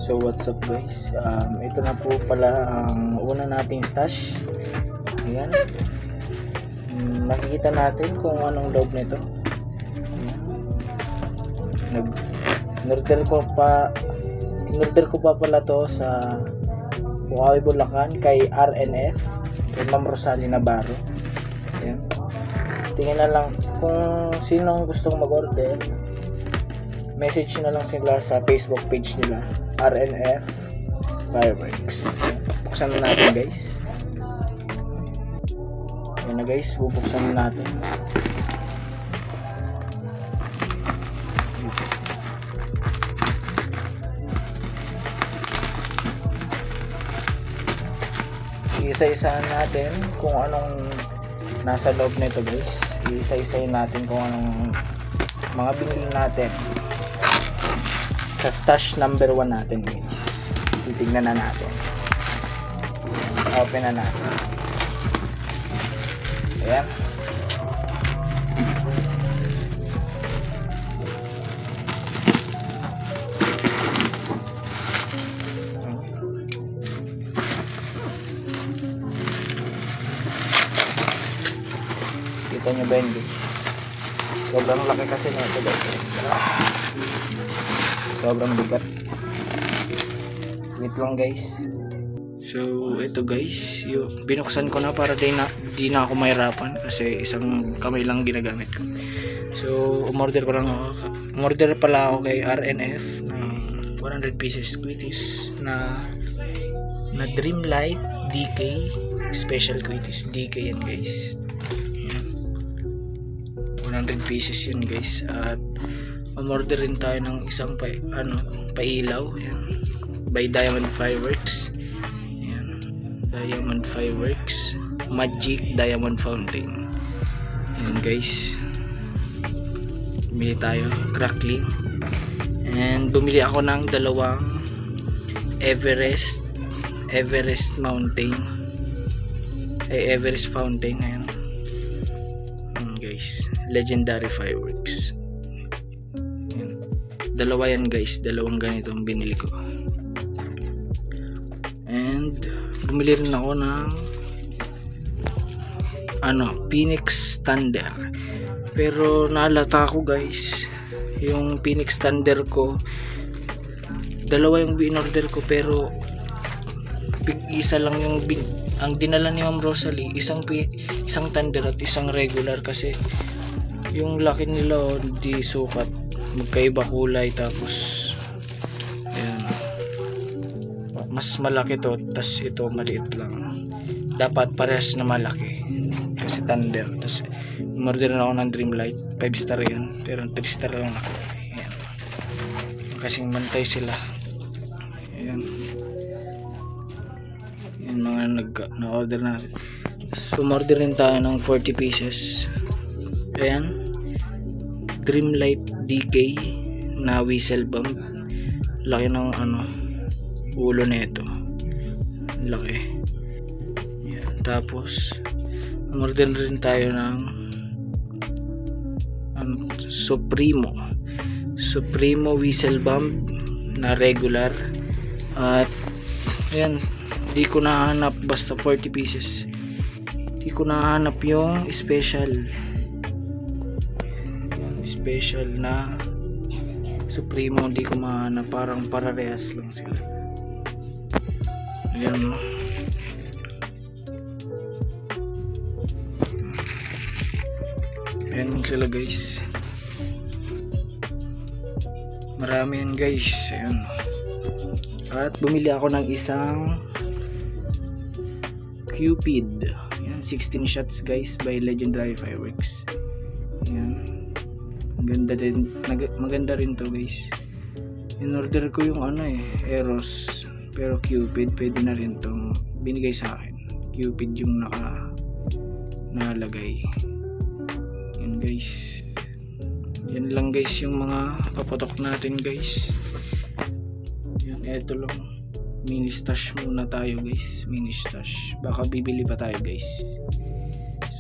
So what's up guys, ito na po pala ang una nating stash. Ayan, makikita natin kung anong loob nito. In-order ko pa pala to sa Bukawi, Bulacan kay RNF, kay Ma'am Rosalie Navarro. Ayan, tingnan na lang kung sinong gustong mag-order, message na lang sila sa Facebook page nila, RNF Fireworks. Buksan na natin guys. Ayan na guys, bubuksan na natin. Isa-isahan natin kung anong nasa loob nito guys. Isa-isahin natin kung anong mga binili natin sa stash number 1 natin guys. Titignan na natin. Open na natin. Ayan. Kita nyo ba yun guys? Sobrang laki kasi nito guys. Sobrang bigat. Wait lang guys. So ito guys, binuksan ko na para di na ako mahirapan kasi isang kamay lang ginagamit ko. So umorder pala ako kay RNF ng 100 pieces quitties na Dreamlight DK special quitties. DK yan guys. 100 pieces yun guys. At umorder rin tayo ng isang pailaw. Ayan, by Diamond Fireworks. Ayan, Diamond Fireworks Magic Diamond Fountain. Ayan guys, bumili tayo crackling. And bumili ako ng dalawang Everest Mountain Everest Fountain. Ayan guys, Legendary Fireworks. Ayan. Dalawa yan guys, dalawang ganito ang binili ko. And bumili rin ako ng Phoenix Thunder, pero naalata ko guys, yung Phoenix Thunder ko, dalawa yung in-order ko, pero isa lang yung ang dinala ni Ma'am Rosalie, isang Thunder at isang regular, kasi yung laki nila di sukat, magkaiba kulay. Tapos ayan, mas malaki to, tas ito maliit lang. Dapat parehas na malaki kasi Thunder. Tas umorder na ako ng Dreamlight, 5 star yan, pero 3 star lang ako. Ayan, kasing mantay sila. Ayan, yung mga na-order na. So umorder rin tayo ng 40 pieces. Ayan, Dreamlight DK na whistle bomb. Laki ng ulo nito, laki. Ayan, tapos umorder rin tayo ng Supremo whistle bomb na regular. At ayan, di ko nahanap, basta 40 pieces, di ko nahanap yung special na Supremo, di ko mahanap, parang parehas lang sila. Ayan, ayan sila guys, marami yan guys. Ayan. At bumili ako ng isang Cupid. Ayan, 16 shots guys by Legendary Fireworks. Ayan, maganda rin to guys. In-order ko yung Eros, pero Cupid pwede na rin tong binigay sa akin. Cupid yung nakalagay. Ayan guys, yan lang guys yung mga papatok natin guys. Yan, eto lang, mini stash muna tayo guys, mini stash, baka bibili pa tayo guys.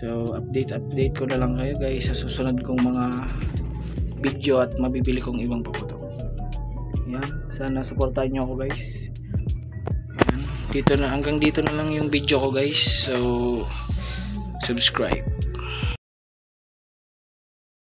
So update ko na lang kayo guys sa susunod kong mga video at mabibili kong ibang paputok. Yan, Sana supportahan nyo ako guys. Hanggang dito na lang yung video ko guys. So subscribe.